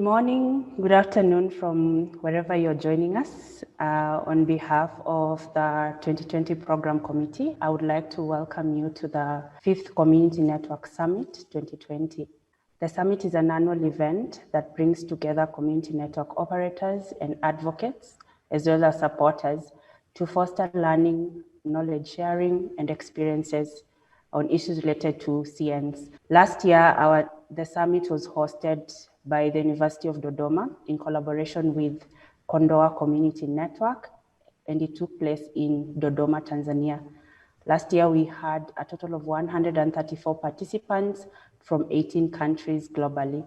Good morning, good afternoon from wherever you're joining us. On behalf of the 2020 Program Committee, I would like to welcome you to the 5th Community Network Summit 2020. The summit is an annual event that brings together community network operators and advocates, as well as supporters, to foster learning, knowledge sharing, and experiences on issues related to CNs. Last year, the summit was hosted by the University of Dodoma in collaboration with Kondoa Community Network, and it took place in Dodoma, Tanzania. Last year, we had a total of 134 participants from 18 countries globally.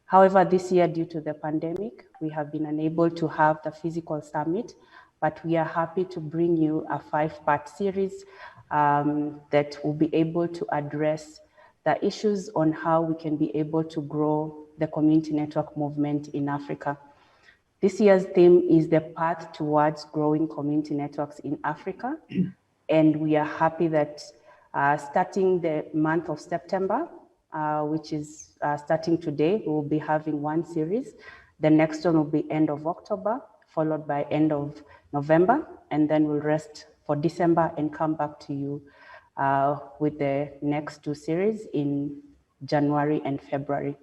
However, this year, due to the pandemic, we have been unable to have the physical summit, but we are happy to bring you a 5-part series that will be able to address the issues on how we can be able to grow the community network movement in Africa. This year's theme is the path towards growing community networks in Africa. And we are happy that starting the month of September, which is starting today, we will be having one series. The next one will be end of October, followed by end of November, and then we'll rest for December and come back to you with the next 2 series in January and February.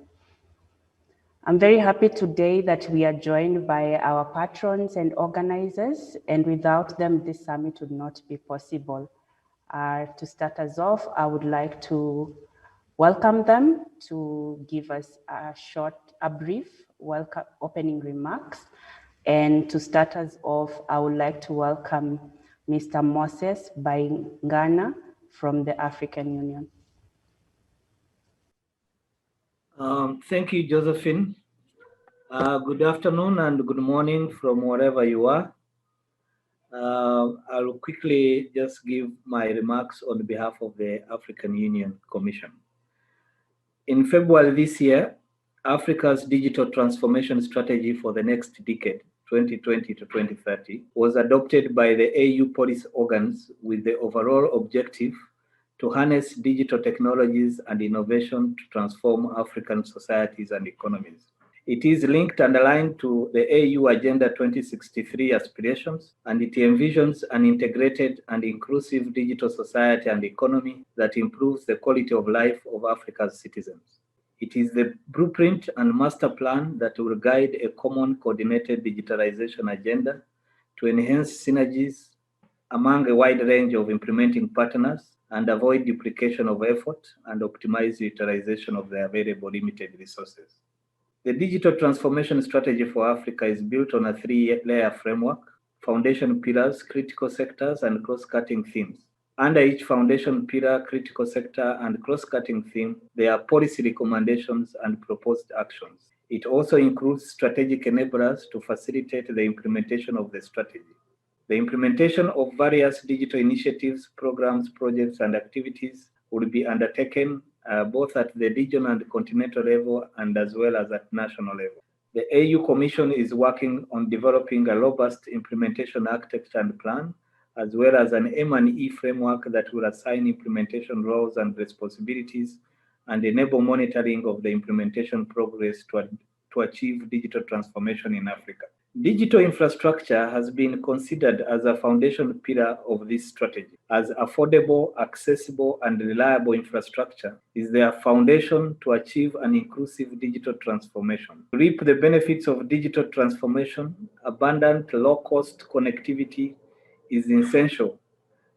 I'm very happy today that we are joined by our patrons and organizers, and without them, this summit would not be possible. To start us off, I would like to welcome them to give us a brief opening remarks. And to start us off, I would like to welcome Mr. Moses Bayingana from the African Union. Thank you, Josephine. Good afternoon and good morning from wherever you are. I'll quickly just give my remarks on behalf of the African Union Commission. In February this year, Africa's digital transformation strategy for the next decade, 2020 to 2030, was adopted by the AU policy organs with the overall objective to harness digital technologies and innovation to transform African societies and economies. It is linked and aligned to the AU Agenda 2063 aspirations, and it envisions an integrated and inclusive digital society and economy that improves the quality of life of Africa's citizens. It is the blueprint and master plan that will guide a common coordinated digitalization agenda to enhance synergies among a wide range of implementing partners and avoid duplication of effort and optimize utilization of the available limited resources. The digital transformation strategy for Africa is built on a 3-layer framework: foundation pillars, critical sectors, and cross-cutting themes. Under each foundation pillar, critical sector, and cross-cutting theme, there are policy recommendations and proposed actions. It also includes strategic enablers to facilitate the implementation of the strategy. The implementation of various digital initiatives, programs, projects, and activities will be undertaken both at the regional and continental level and as well as at national level. The AU Commission is working on developing a robust implementation architecture and plan, as well as an M&E framework that will assign implementation roles and responsibilities and enable monitoring of the implementation progress to achieve digital transformation in Africa. Digital infrastructure has been considered as a foundation pillar of this strategy, as affordable, accessible, and reliable infrastructure is their foundation to achieve an inclusive digital transformation. To reap the benefits of digital transformation, abundant, low-cost connectivity is essential,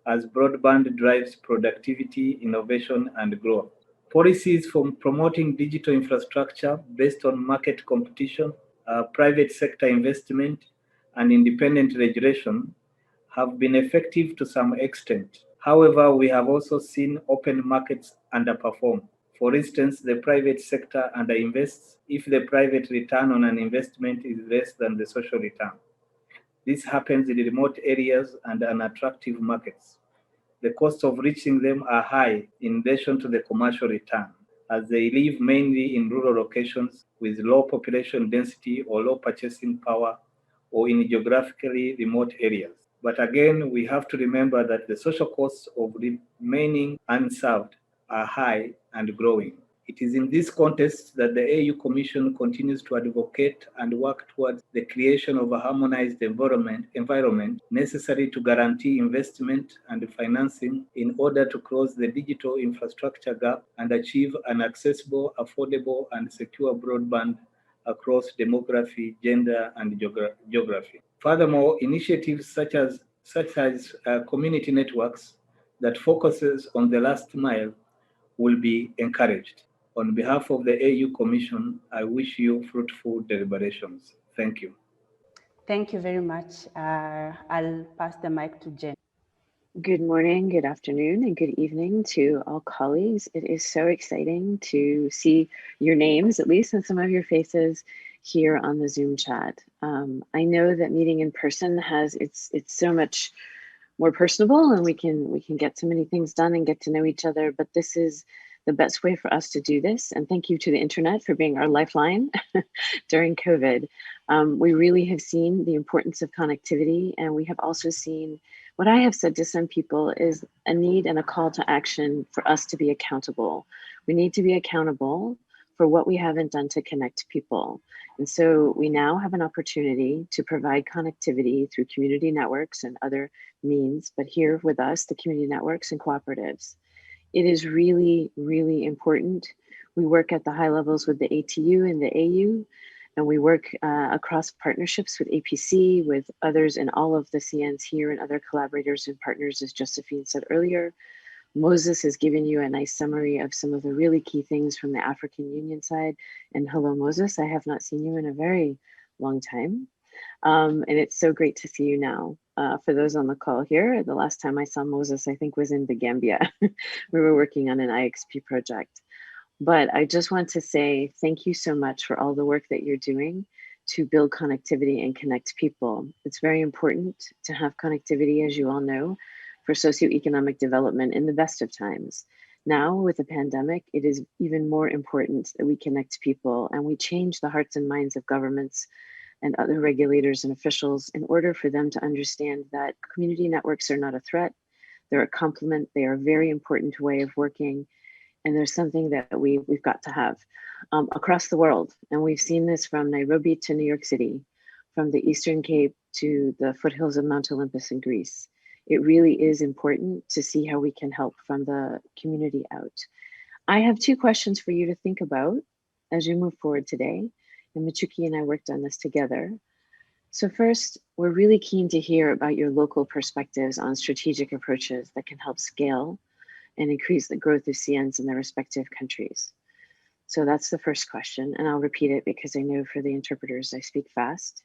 as broadband drives productivity, innovation, and growth. Policies for promoting digital infrastructure based on market competition, private sector investment, and independent regulation have been effective to some extent. However, we have also seen open markets underperform. For instance, the private sector underinvests if the private return on an investment is less than the social return. This happens in remote areas and unattractive markets. The costs of reaching them are high in relation to the commercial return, as they live mainly in rural locations with low population density or low purchasing power, or in geographically remote areas. But again, we have to remember that the social costs of remaining unserved are high and growing. It is in this context that the AU Commission continues to advocate and work towards the creation of a harmonized environment necessary to guarantee investment and financing in order to close the digital infrastructure gap and achieve an accessible, affordable, and secure broadband across demography, gender, and geography. Furthermore, initiatives such as community networks that focuses on the last mile will be encouraged. On behalf of the AU Commission, I wish you fruitful deliberations. Thank you. Thank you very much. I'll pass the mic to Jen. Good morning, good afternoon, and good evening to all colleagues. It is so exciting to see your names, at least, and some of your faces here on the Zoom chat. I know that meeting in person it's so much more personable, and we can get so many things done and get to know each other, but this is the best way for us to do this. And thank you to the internet for being our lifeline during COVID. We really have seen the importance of connectivity, and we have also seen what I have said to some people is a need and a call to action for us to be accountable. We need to be accountable for what we haven't done to connect people. And so we now have an opportunity to provide connectivity through community networks and other means, but here with us, the community networks and cooperatives. It is really, really important. We work at the high levels with the ATU and the AU, and we work across partnerships with APC, with others in all of the CNs here and other collaborators and partners, as Josephine said earlier. Moses has given you a nice summary of some of the really key things from the African Union side. And hello, Moses, I have not seen you in a very long time. And it's so great to see you now. For those on the call here, the last time I saw Moses, I think was in the Gambia. We were working on an IXP project. But I just want to say thank you so much for all the work that you're doing to build connectivity and connect people. It's very important to have connectivity, as you all know, for socioeconomic development in the best of times. Now, with the pandemic, it is even more important that we connect people and we change the hearts and minds of governments and other regulators and officials in order for them to understand that community networks are not a threat, they're a complement, they are a very important way of working, and there's something that we've got to have across the world. And we've seen this from Nairobi to New York City, from the Eastern Cape to the foothills of Mount Olympus in Greece. It really is important to see how we can help from the community out. I have two questions for you to think about as you move forward today. And Michuki and I worked on this together. So first, we're really keen to hear about your local perspectives on strategic approaches that can help scale and increase the growth of CNs in their respective countries. So that's the first question, and I'll repeat it because I know for the interpreters I speak fast.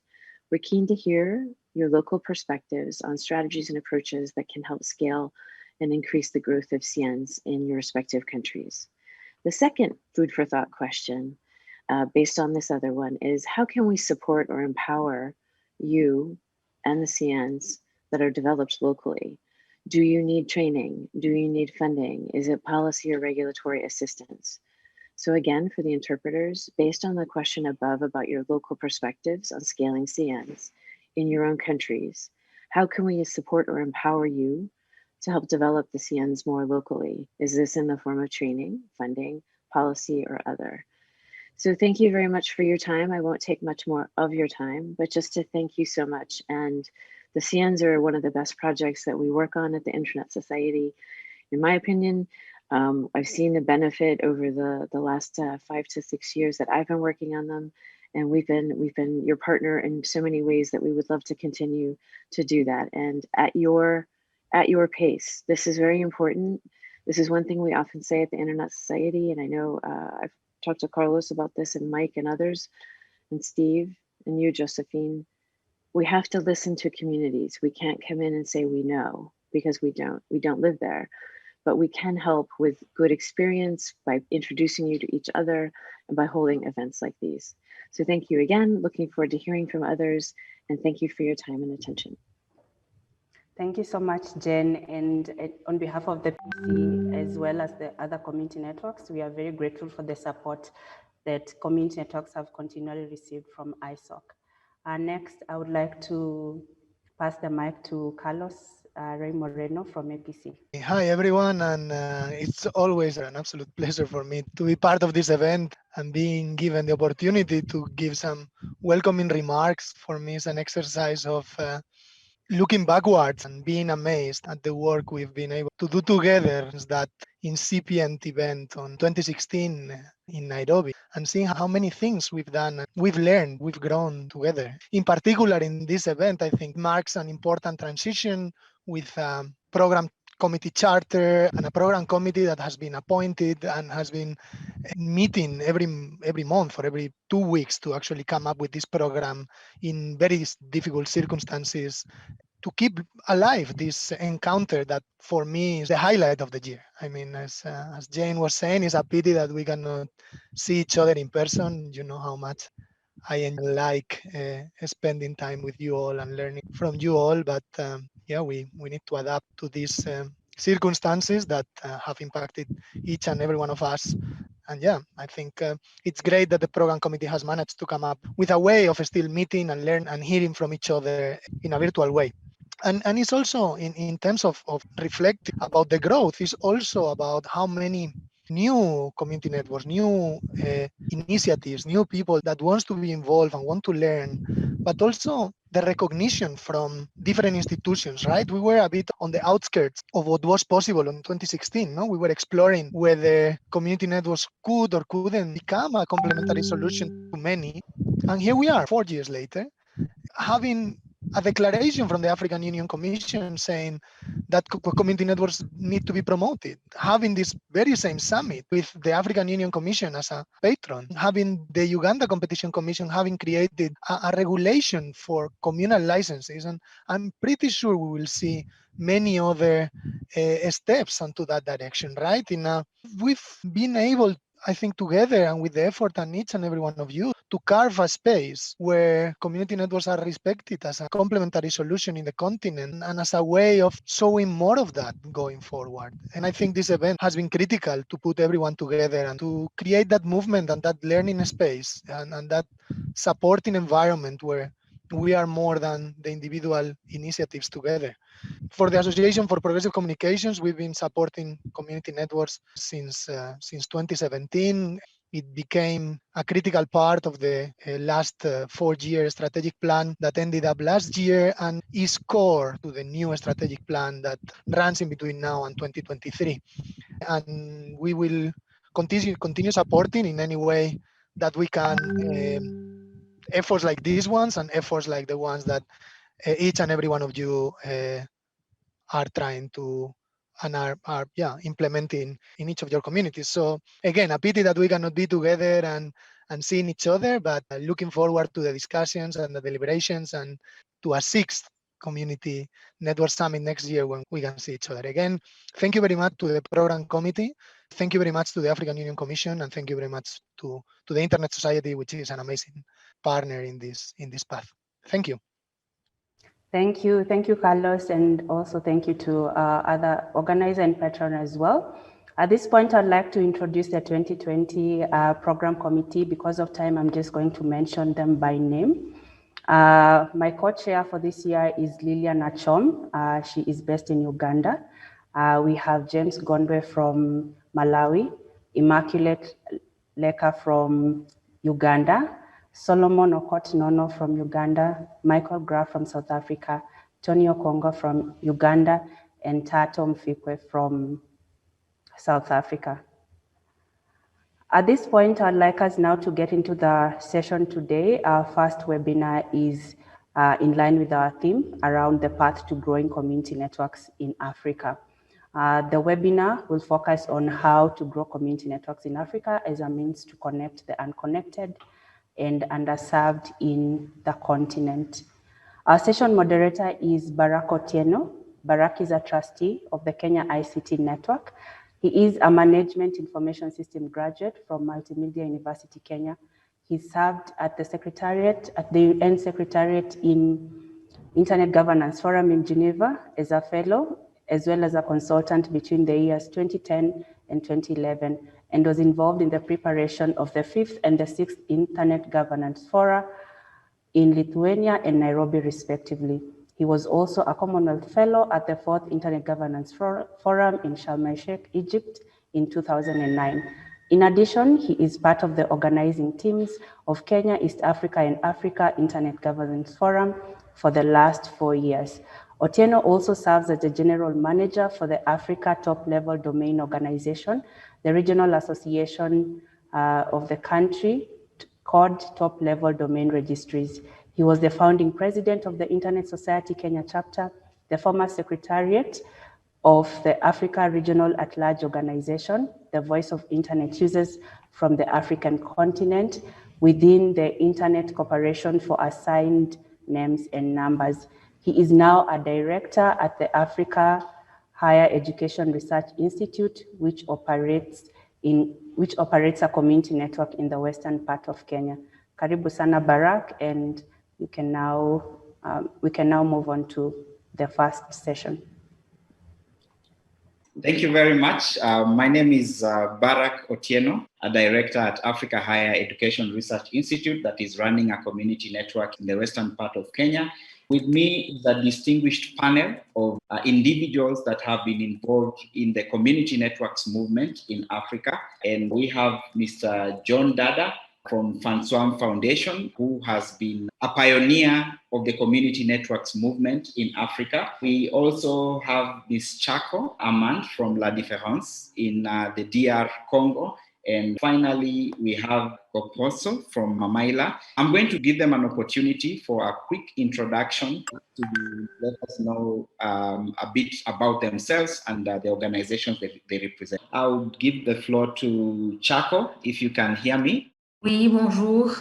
We're keen to hear your local perspectives on strategies and approaches that can help scale and increase the growth of CNs in your respective countries. The second food for thought question, based on this other one, is how can we support or empower you and the CNs that are developed locally? Do you need training? Do you need funding? Is it policy or regulatory assistance? So again, for the interpreters, based on the question above about your local perspectives on scaling CNs in your own countries, how can we support or empower you to help develop the CNs more locally? Is this in the form of training, funding, policy, or other? So thank you very much for your time. I won't take much more of your time, but just to thank you so much. And the CNs are one of the best projects that we work on at the Internet Society. In my opinion, I've seen the benefit over the last 5 to 6 years that I've been working on them. And we've been your partner in so many ways that we would love to continue to do that. And at your pace, this is very important. This is one thing we often say at the Internet Society. And I know I've talked to Carlos about this and Mike and others and Steve and you, Josephine. We have to listen to communities. We can't come in and say we know because we don't live there, but we can help with good experience by introducing you to each other and by holding events like these. So thank you again. Looking forward to hearing from others, and thank you for your time and attention. Thank you so much, Jen. And on behalf of the PC, as well as the other community networks, we are very grateful for the support that community networks have continually received from ISOC. Next, I would like to pass the mic to Carlos Rey-Moreno from APC. Hi, everyone, and it's always an absolute pleasure for me to be part of this event and being given the opportunity to give some welcoming remarks. For me, is an exercise of looking backwards and being amazed at the work we've been able to do together. That incipient event on 2016 in Nairobi, and seeing how many things we've done, we've learned, we've grown together. In particular, in this event, I think marks an important transition with program committee charter and a program committee that has been appointed and has been meeting every month or every 2 weeks to actually come up with this program in very difficult circumstances to keep alive this encounter that for me is the highlight of the year. I mean, as Jane was saying, it's a pity that we cannot see each other in person. You know how much I like spending time with you all and learning from you all. But yeah, we need to adapt to these circumstances that have impacted each and every one of us. And yeah, I think it's great that the program committee has managed to come up with a way of still meeting and learn and hearing from each other in a virtual way. And it's also in terms of reflecting about the growth, is also about how many new community networks, new initiatives, new people that wants to be involved and want to learn, but also the recognition from different institutions, right? We were a bit on the outskirts of what was possible in 2016. No, we were exploring whether community networks could or couldn't become a complementary solution to many. And here we are 4 years later, having a declaration from the African Union Commission saying that community networks need to be promoted, having this very same summit with the African Union Commission as a patron, having the Uganda Competition Commission having created a regulation for communal licenses. And I'm pretty sure we will see many other steps into that direction, right? We've been able, I think, together and with the effort and each and every one of you to carve a space where community networks are respected as a complementary solution in the continent and as a way of showing more of that going forward. And I think this event has been critical to put everyone together and to create that movement and that learning space and that supporting environment where we are more than the individual initiatives together. For the Association for Progressive Communications, we've been supporting community networks since 2017. It became a critical part of the last 4-year strategic plan that ended up last year and is core to the new strategic plan that runs in between now and 2023. And we will continue supporting in any way that we can efforts like these ones and efforts like the ones that each and every one of you are trying to and are implementing in each of your communities. So again, a pity that we cannot be together and seeing each other, but looking forward to the discussions and the deliberations and to a 6th community network summit next year when we can see each other again. Thank you very much to the program committee. Thank you very much to the African Union Commission, and thank you very much to the Internet Society, which is an amazing partner in this path. Thank you. Thank you, Carlos, and also thank you to other organizer and patron as well. At this point, I'd like to introduce the 2020 program committee. Because of time, I'm just going to mention them by name. My co-chair for this year is Lilian Achom. She is based in Uganda. We have James Gondwe from Malawi, Immaculate Leka from Uganda, Solomon Okot Nono from Uganda, Michael Graf from South Africa, Tony Okongo from Uganda, and Tato Mfikwe from South Africa. At this point, I'd like us now to get into the session today. Our first webinar is in line with our theme around the path to growing community networks in Africa. The webinar will focus on how to grow community networks in Africa as a means to connect the unconnected and underserved in the continent. Our session moderator is Barrack Otieno. Barrack is a trustee of the Kenya ICT Network. He is a Management Information System graduate from Multimedia University, Kenya. He served at the Secretariat, at the UN Secretariat in Internet Governance Forum in Geneva as a fellow, as well as a consultant between the years 2010 and 2011, and was involved in the preparation of the 5th and the 6th Internet Governance Fora in Lithuania and Nairobi, respectively. He was also a Commonwealth Fellow at the 4th Internet Governance Forum in Sharm el-Sheikh, Egypt in 2009. In addition, he is part of the organizing teams of Kenya, East Africa, and Africa Internet Governance Forum for the last 4 years. Otieno also serves as the General Manager for the Africa Top-Level Domain Organization, the regional association of the country called Top-Level Domain Registries. He was the founding president of the Internet Society Kenya chapter, the former secretariat of the Africa Regional at-Large Organization, the voice of Internet users from the African continent within the Internet Corporation for Assigned Names and Numbers. He is now a director at the Africa Higher Education Research Institute, which operates a community network in the western part of Kenya. Karibu sana Barrack, and we can now move on to the first session. Thank you very much. My name is Barrack Otieno, a director at Africa Higher Education Research Institute that is running a community network in the western part of Kenya. With me is a distinguished panel of individuals that have been involved in the community networks movement in Africa. And we have Mr. John Dada from Fantsuam Foundation, who has been a pioneer of the community networks movement in Africa. We also have Ms. Chako from La Différence in the DR Congo. And finally, we have Kgopotso from Mamaila. I'm going to give them an opportunity for a quick introduction to let us know a bit about themselves and the organizations that they represent. I'll give the floor to Chako, if you can hear me. Oui, bonjour.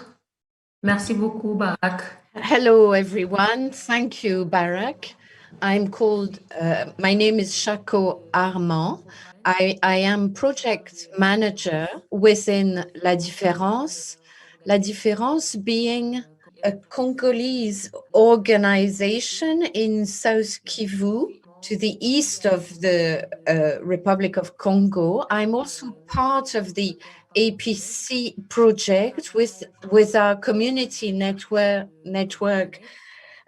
Merci beaucoup, Barrack. Hello, everyone. Thank you, Barrack. My name is Chako Armand. I am project manager within La Différence. La Différence being a Congolese organization in South Kivu, to the east of the Republic of Congo. I'm also part of the APC project with our community network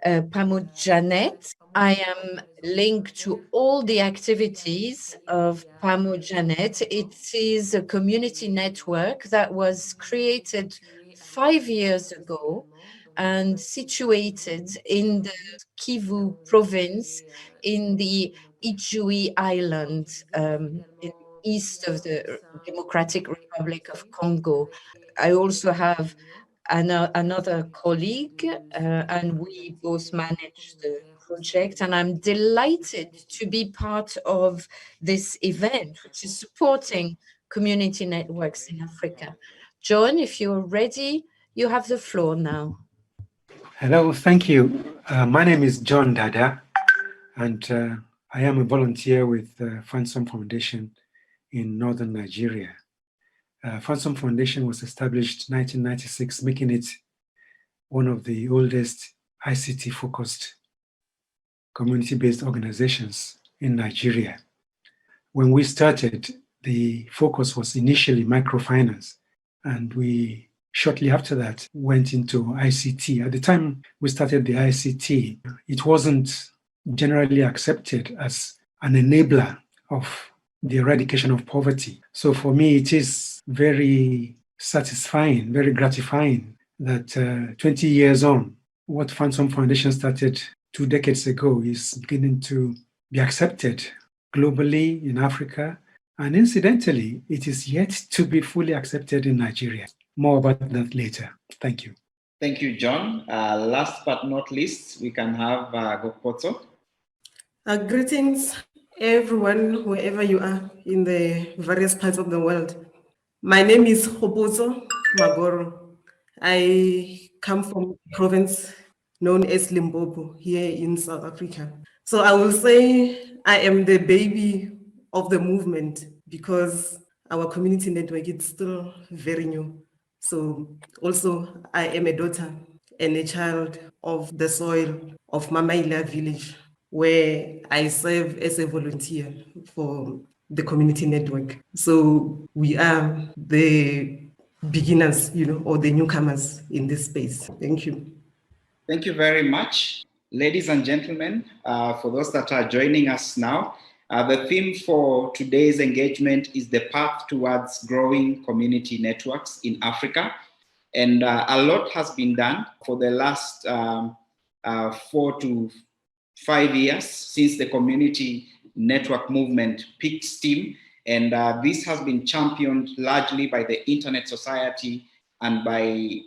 PamojaNet. I am linked to all the activities of PamojaNet. It is a community network that was created 5 years ago and situated in the Kivu province in the Ijui Island, in east of the Democratic Republic of Congo. I also have another colleague, and we both manage the project, and I'm delighted to be part of this event, which is supporting community networks in Africa. John, if you're ready, you have the floor now. Hello, thank you. My name is John Dada, and I am a volunteer with Fantsuam Foundation in northern Nigeria. Fantsuam Foundation was established in 1996, making it one of the oldest ICT-focused community-based organizations in Nigeria. When we started, the focus was initially microfinance, and we shortly after that went into ICT. At the time we started the ICT, it wasn't generally accepted as an enabler of the eradication of poverty. So for me, it is very satisfying, very gratifying that 20 years on, what Fantsuam Foundation started 2 decades ago is beginning to be accepted globally in Africa. And incidentally, it is yet to be fully accepted in Nigeria. More about that later. Thank you. Thank you, John. Last but not least, we can have Kgopotso. Greetings, everyone, wherever you are in the various parts of the world. My name is Kgopotso Magoro. I come from a province known as Limpopo here in South Africa. So I will say I am the baby of the movement because our community network is still very new. So also I am a daughter and a child of the soil of Mamaila village, where I serve as a volunteer for the community network. So we are the beginners, or the newcomers in this space. Thank you. Thank you very much. Ladies and gentlemen, for those that are joining us now, the theme for today's engagement is the path towards growing community networks in Africa. And a lot has been done for the last 4 to 5 years since the community network movement peaked steam. And this has been championed largely by the Internet Society and by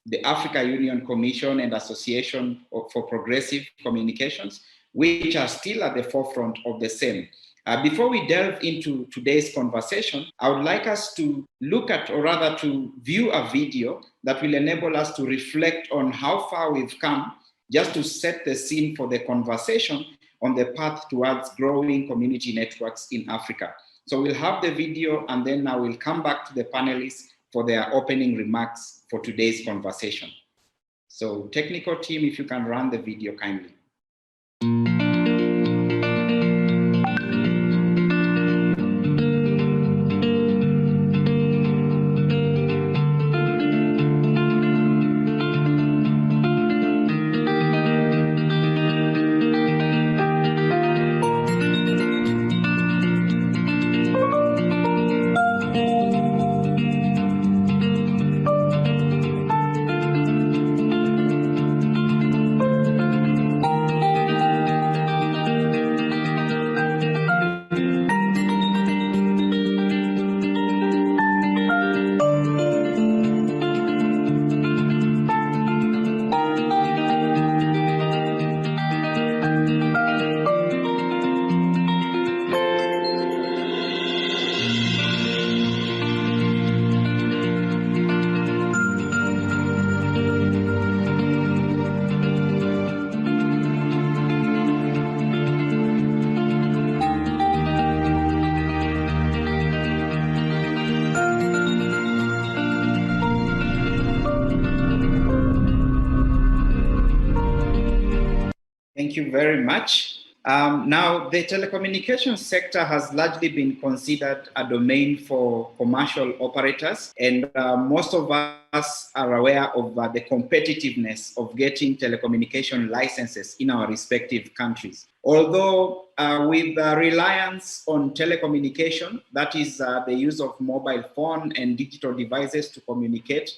the Africa Union Commission and Association for Progressive Communications, which are still at the forefront of the same. Before we delve into today's conversation, I would like us to look at, or rather to view a video that will enable us to reflect on how far we've come, just to set the scene for the conversation on the path towards growing community networks in Africa. So we'll have the video, and then I will come back to the panelists for their opening remarks for today's conversation. So technical team, if you can run the video kindly. Thank you very much. Now, the telecommunications sector has largely been considered a domain for commercial operators, and most of us are aware of the competitiveness of getting telecommunication licenses in our respective countries. Although with the reliance on telecommunication, that is the use of mobile phone and digital devices to communicate,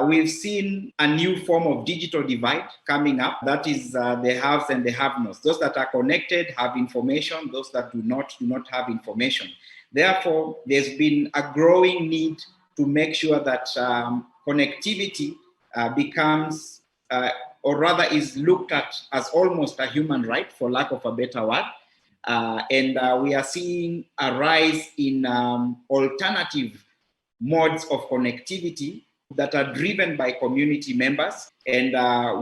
we've seen a new form of digital divide coming up. That is the haves and the have-nots. Those that are connected have information. Those that do not have information. Therefore, there's been a growing need to make sure that connectivity becomes, or rather is looked at as almost a human right, for lack of a better word. And we are seeing a rise in alternative modes of connectivity that are driven by community members. And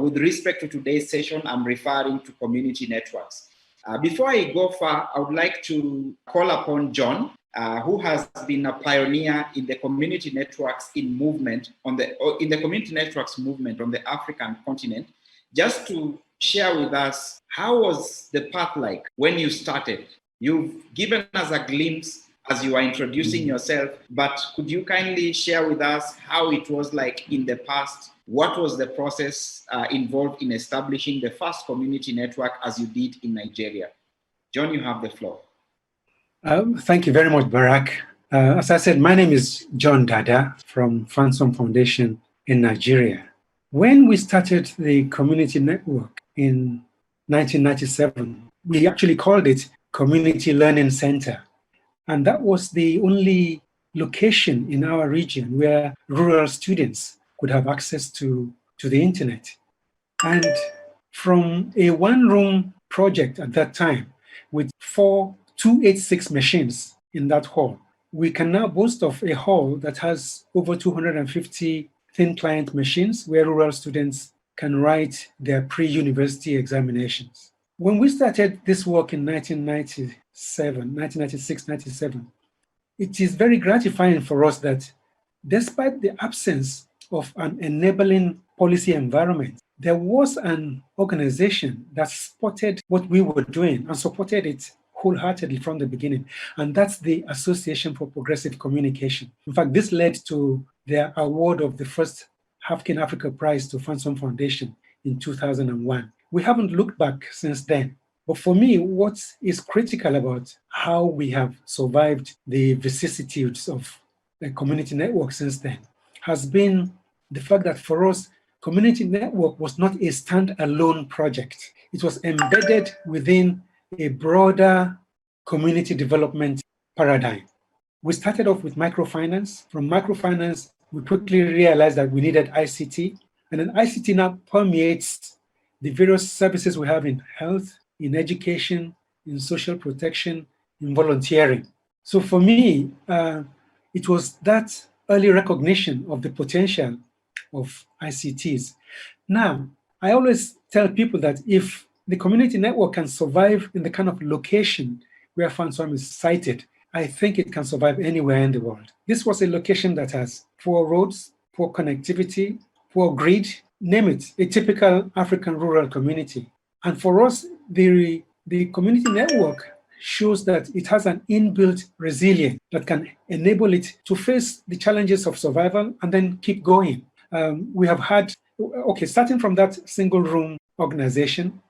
with respect to today's session, I'm referring to community networks. Before I go far, I would like to call upon John, who has been a pioneer in the community networks movement on the African continent, just to share with us, how was the path like when you started? You've given us a glimpse as you are introducing yourself, but could you kindly share with us how it was like in the past? What was the process involved in establishing the first community network as you did in Nigeria? John, you have the floor. Thank you very much, Barrack. As I said, my name is John Dada from Fantsuam Foundation in Nigeria. When we started the community network in 1997, we actually called it Community Learning Center. And that was the only location in our region where rural students could have access to the internet. And from a one-room project at that time with 4 286 machines in that hall, we can now boast of a hall that has over 250 thin client machines where rural students can write their pre-university examinations. When we started this work in 1996, 97, it is very gratifying for us that despite the absence of an enabling policy environment, there was an organization that spotted what we were doing and supported it wholeheartedly from the beginning, and that's the Association for Progressive Communication. In fact, this led to their award of the first African Africa Prize to Fantsuam Foundation in 2001. we haven't looked back since then. But for me, what is critical about how we have survived the vicissitudes of the community network since then has been the fact that for us, community network was not a standalone project. It was embedded within a broader community development paradigm. We started off with microfinance. From microfinance, we quickly realized that we needed ICT. And then ICT now permeates the various services we have in health, in education, in social protection, in volunteering. So for me, it was that early recognition of the potential of ICTs. Now, I always tell people that if the community network can survive in the kind of location where Fantsuam is sited, I think it can survive anywhere in the world. This was a location that has poor roads, poor connectivity, poor grid, name it, a typical African rural community. And for us, the community network shows that it has an inbuilt resilience that can enable it to face the challenges of survival and then keep going. We have had, starting from that single room organization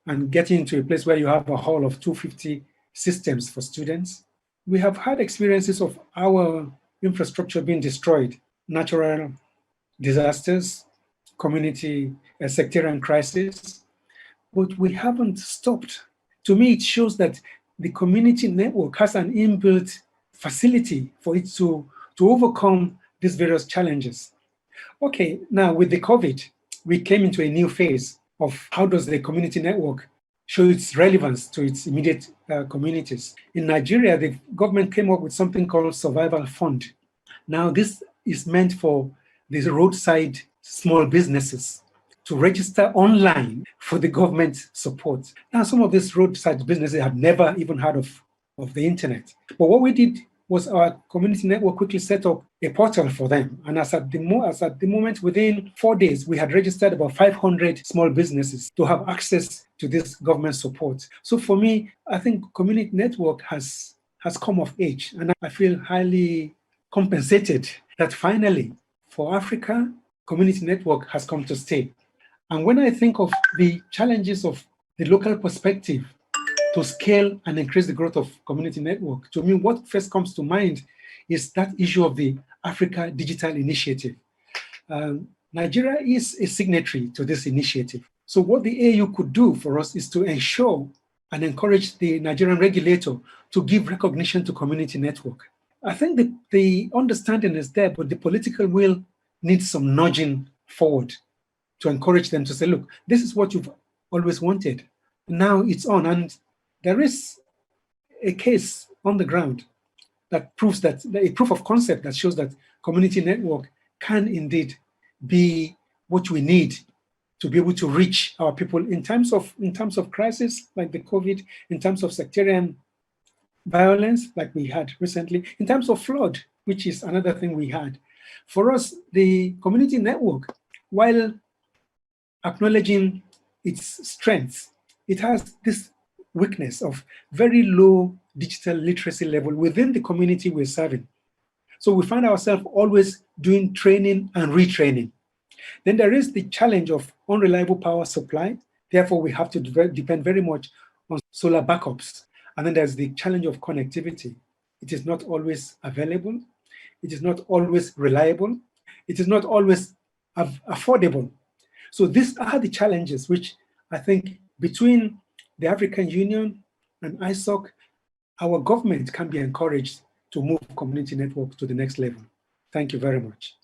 and getting into a place where you have a hall of 250 systems for students, we have had experiences of our infrastructure being destroyed, natural disasters, community sectarian crisis, but we haven't stopped. To me, it shows that the community network has an inbuilt facility for it to overcome these various challenges. Okay, now with the COVID, we came into a new phase of how does the community network show its relevance to its immediate communities. In Nigeria, the government came up with something called Survival Fund. Now, this is meant for these roadside small businesses to register online for the government support. Now, some of these roadside businesses had never even heard of the internet. But what we did was our community network quickly set up a portal for them. And as at the moment, within 4 days, we had registered about 500 small businesses to have access to this government support. So for me, I think community network has come of age. And I feel highly compensated that finally, for Africa, community network has come to stay. And when I think of the challenges of the local perspective to scale and increase the growth of community network, to me, what first comes to mind is that issue of the Africa Digital Initiative. Nigeria is a signatory to this initiative. So what the AU could do for us is to ensure and encourage the Nigerian regulator to give recognition to community network. I think the understanding is there, but the political will needs some nudging forward to encourage them to say, look, this is what you've always wanted. Now it's on. And there is a case on the ground that proves that, a proof of concept that shows that community network can indeed be what we need to be able to reach our people in times of crisis like the COVID, in terms of sectarian violence like we had recently, in terms of flood, which is another thing we had. For us, the community network, while acknowledging its strengths, it has this weakness of very low digital literacy level within the community we're serving. So we find ourselves always doing training and retraining. Then there is the challenge of unreliable power supply. Therefore, we have to depend very much on solar backups. And then there's the challenge of connectivity. It is not always available. It is not always reliable. It is not always affordable. So these are the challenges which I think between the African Union and ISOC, our government can be encouraged to move community network to the next level. Thank you very much.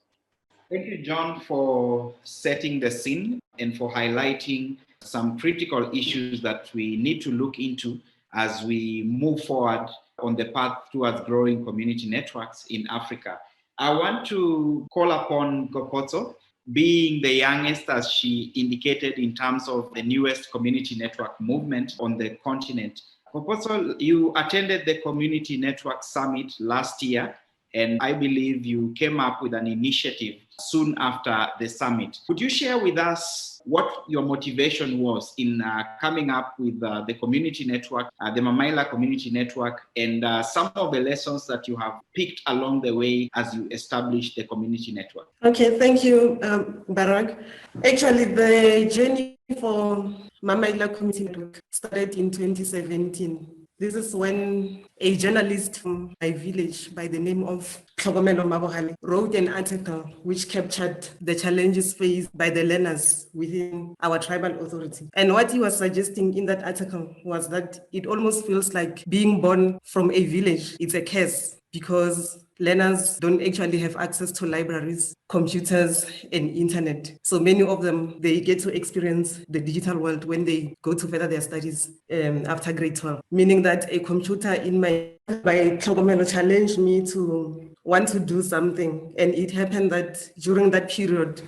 Thank you, John, for setting the scene and for highlighting some critical issues that we need to look into as we move forward on the path towards growing community networks in Africa. I want to call upon Kgopotso, being the youngest, as she indicated, in terms of the newest community network movement on the continent. Kgopotso, you attended the Community Network Summit last year, and I believe you came up with an initiative soon after the summit. Could you share with us what your motivation was in coming up with the community network, the Mamaila community network, and some of the lessons that you have picked along the way as you established the community network? Okay, thank you, Barrack. Actually, the journey for Mamaila Community Network started in 2017. This is when a journalist from my village by the name of Kgopotso wrote an article which captured the challenges faced by the learners within our tribal authority. And what he was suggesting in that article was that it almost feels like being born from a village, it's a curse, because learners don't actually have access to libraries, computers, and internet. So many of them, they get to experience the digital world when they go to further their studies after grade 12. Meaning that a computer in my Tlhokomelo challenged me to want to do something. And it happened that during that period,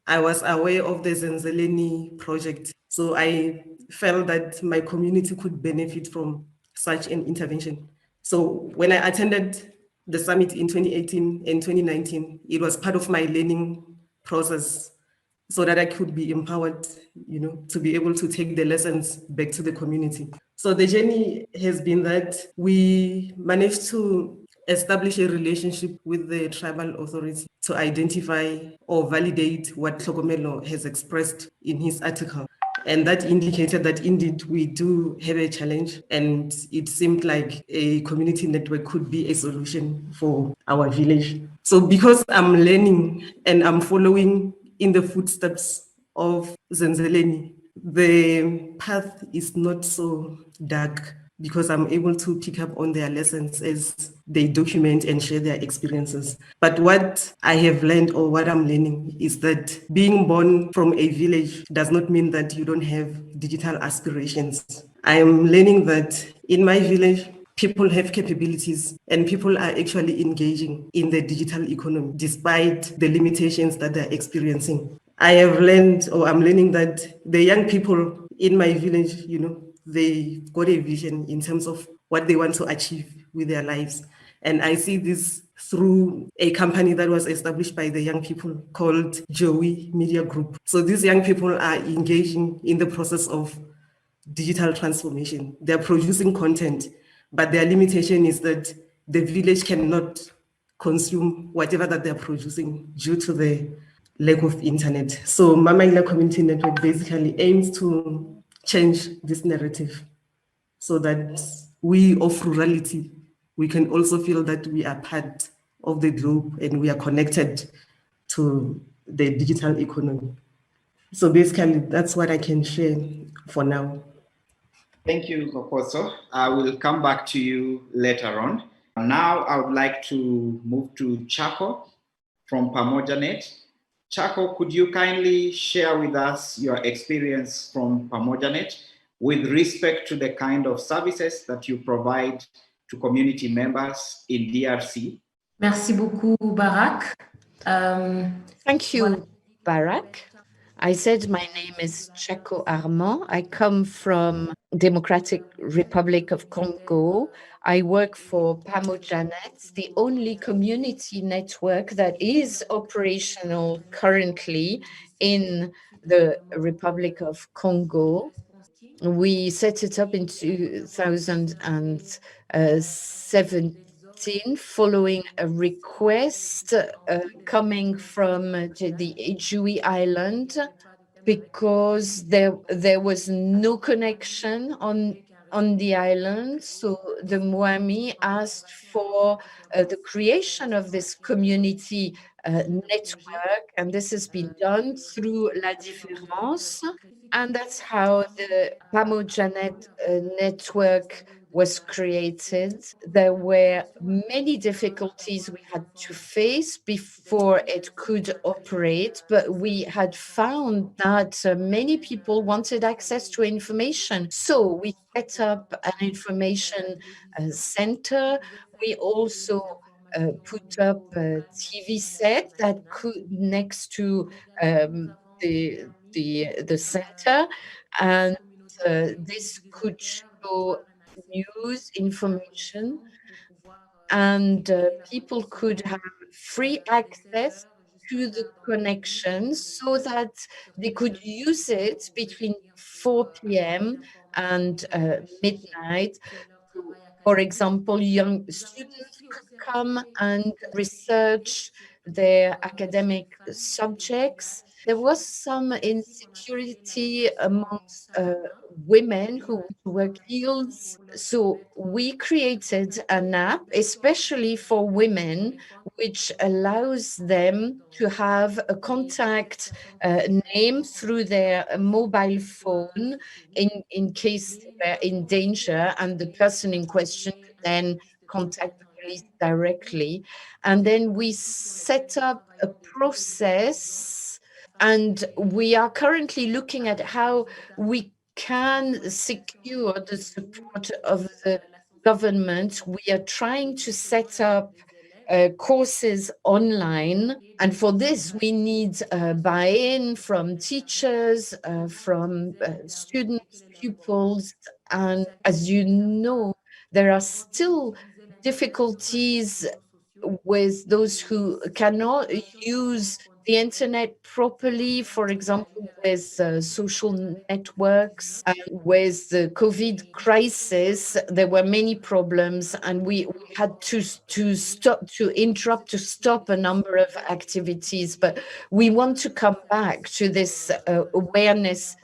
I was aware of the Zenzeleni project. So I felt that my community could benefit from such an intervention. So when I attended the summit in 2018 and 2019, it was part of my learning process so that I could be empowered, to be able to take the lessons back to the community. So the journey has been that we managed to establish a relationship with the tribal authority to identify or validate what Tlhokomelo has expressed in his article. And that indicated that indeed we do have a challenge, and it seemed like a community network could be a solution for our village. So because I'm learning and I'm following in the footsteps of Zenzeleni, the path is not so dark because I'm able to pick up on their lessons as they document and share their experiences. But what I have learned, or what I'm learning, is that being born from a village does not mean that you don't have digital aspirations. I am learning that in my village, people have capabilities and people are actually engaging in the digital economy despite the limitations that they're experiencing. I have learned, or I'm learning, that the young people in my village, they've got a vision in terms of what they want to achieve with their lives. And I see this through a company that was established by the young people called Joey Media Group. So these young people are engaging in the process of digital transformation. They're producing content, but their limitation is that the village cannot consume whatever that they're producing due to the lack of internet. So Mamaila Community Network basically aims to change this narrative so that we of rurality, we can also feel that we are part of the globe and we are connected to the digital economy. So basically, that's what I can share for now. Thank you, Kgopotso. I will come back to you later on. Now I would like to move to Chako from PamojaNet. Chako, could you kindly share with us your experience from PamojaNet with respect to the kind of services that you provide to community members in DRC? Merci beaucoup, Barrack. Thank you, Barrack. I said my name is Chako Armand. I come from Democratic Republic of Congo. I work for PamojaNet, the only community network that is operational currently in the Republic of Congo. We set it up in 2017 following a request coming from the Ijui Island, because there was no connection on the island. So the Mwami asked for the creation of this community network, and this has been done through La Différence. And that's how the PamojaNet network was created. There were many difficulties we had to face before it could operate, but we had found that many people wanted access to information. So we set up an information center. We also put up a TV set that could next to the center, and this could show news information, and people could have free access to the connection so that they could use it between 4 p.m. and midnight. For example, young students could come and research their academic subjects. There was some insecurity amongst women who were killed. So we created an app especially for women, which allows them to have a contact name through their mobile phone in case they're in danger, and the person in question could then contact the police directly. And then we set up a process, and we are currently looking at how we can secure the support of the government. We are trying to set up courses online. And for this, we need buy-in from teachers, from students, pupils. And as you know, there are still difficulties with those who cannot use the internet properly, for example, with social networks. With the COVID crisis, there were many problems, and we had to stop a number of activities. But we want to come back to this awareness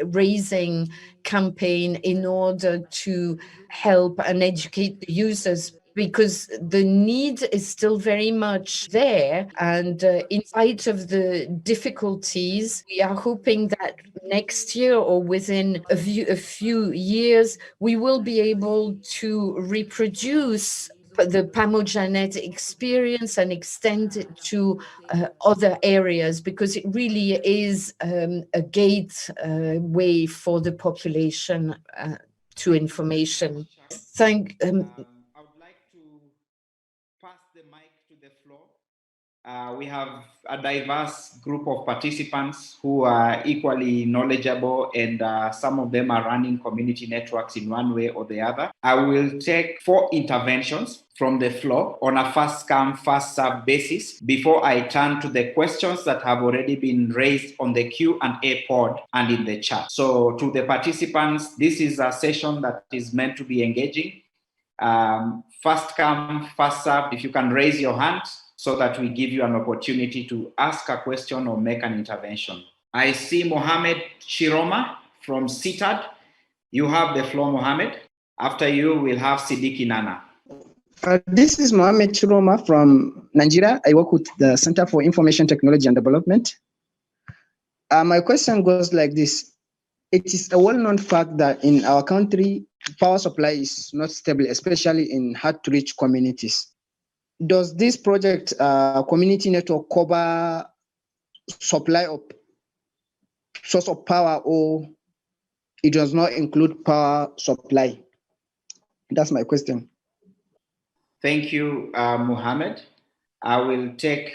raising campaign in order to help and educate the users, because the need is still very much there. And in spite of the difficulties, we are hoping that next year or within a few years, we will be able to reproduce the PamojaNet experience and extend it to other areas, because it really is a gateway for the population to information. I would like to pass the mic to the floor. We have a diverse group of participants who are equally knowledgeable, and some of them are running community networks in one way or the other. I will take 4 interventions from the floor on a first come, first serve basis before I turn to the questions that have already been raised on the Q&A pod and in the chat. So to the participants, this is a session that is meant to be engaging. First come, first serve. If you can raise your hand so that we give you an opportunity to ask a question or make an intervention. I see Mohammed Chiroma from CITAD. You have the floor, Mohammed. After you, we'll have Sidiki Nana. This is Mohammed Chiroma from Nigeria. I work with the Center for Information Technology and Development. My question goes like this. It is a well-known fact that in our country, power supply is not stable, especially in hard-to-reach communities. Does this project community network cover supply of source of power, or it does not include power supply? That's my question. Thank you, Mohammed. I will take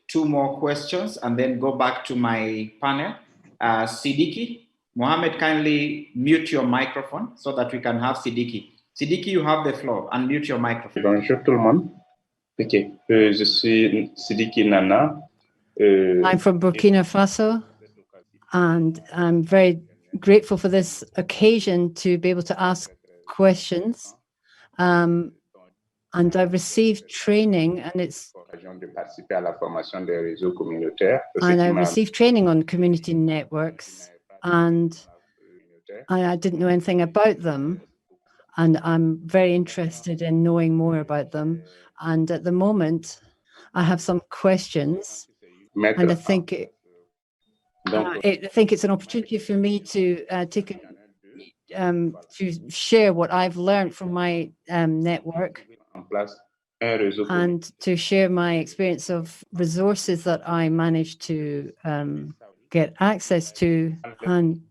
2 more questions and then go back to my panel. Sidiki, Mohammed, kindly mute your microphone so that we can have Sidiki. Sidiki, you have the floor. Unmute your microphone. Bonjour tout le monde. Ok, je suis Sidiki Nana. I'm from Burkina Faso, and I'm very grateful for this occasion to be able to ask questions. And I've received training, and I received training on community networks, and I didn't know anything about them, and I'm very interested in knowing more about them. And at the moment, I have some questions, and I think it's an opportunity for me to to share what I've learned from my network, and to share my experience of resources that I managed to get access to. And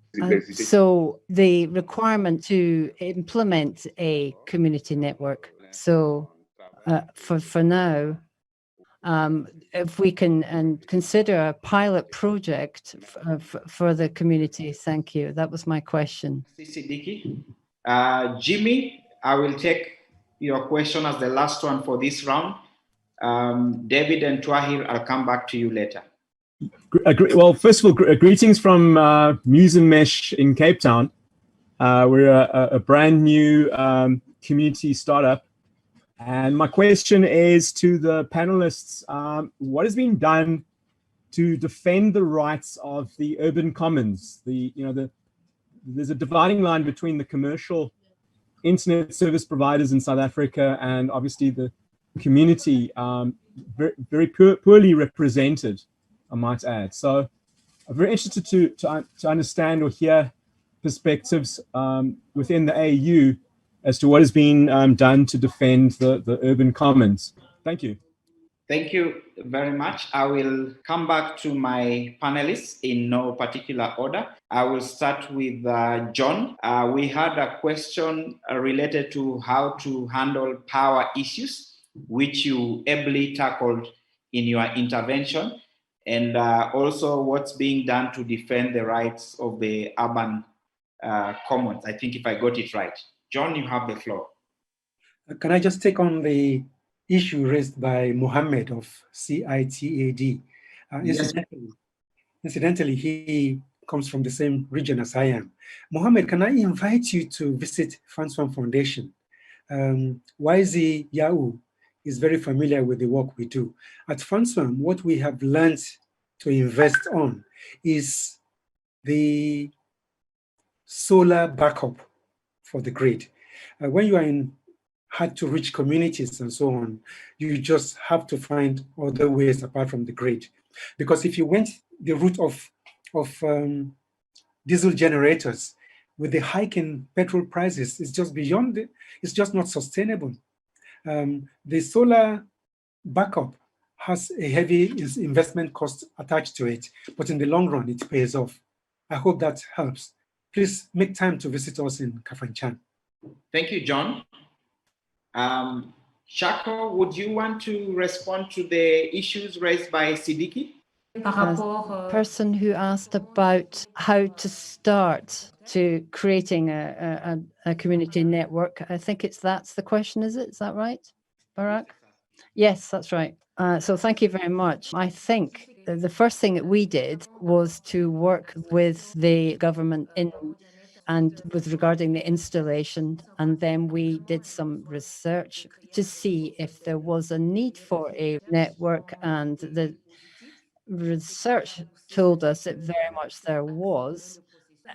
so the requirement to implement a community network. So for now, if we can consider a pilot project for the community. Thank you. That was my question. Sidiki. Jimmy, I will take your question as the last one for this round. David and Twahir, I'll come back to you later. Well, first of all, greetings from Musemesh in Cape Town. We're a brand new community startup And my question is to the panelists, what has been done to defend the rights of the urban commons? There's a dividing line between the commercial internet service providers in South Africa and obviously the community, very poorly represented, I might add. So I'm very interested to understand or hear perspectives within the AU as to what has been done to defend the urban commons. Thank you. Thank you very much. I will come back to my panelists in no particular order. I will start with John. We had a question related to how to handle power issues, which you ably tackled in your intervention, and also what's being done to defend the rights of the urban commons. I think if I got it right. John, you have the floor. Can I just take on the issue raised by Mohammed of CITAD? Yes. Incidentally, he comes from the same region as I am. Mohammed, can I invite you to visit Fantsuam Foundation? YZ Yahoo is very familiar with the work we do. At Fantsuam, what we have learned to invest on is the solar backup for the grid. When you are in hard-to-reach communities and so on, you just have to find other ways apart from the grid. Because if you went the route of diesel generators, with the hike in petrol prices, it's just beyond, it's just not sustainable. The solar backup has a heavy investment cost attached to it, but in the long run, it pays off. I hope that helps. Please make time to visit us in Kafanchan. Thank you, John. Chako, would you want to respond to the issues raised by Sidiki? As the person who asked about how to start to creating a community network, I think that's the question, is it? Is that right, Barrack? Yes, that's right. So thank you very much. I think the first thing that we did was to work with the government and with regarding the installation, and then we did some research to see if there was a need for a network, and the research told us that very much there was.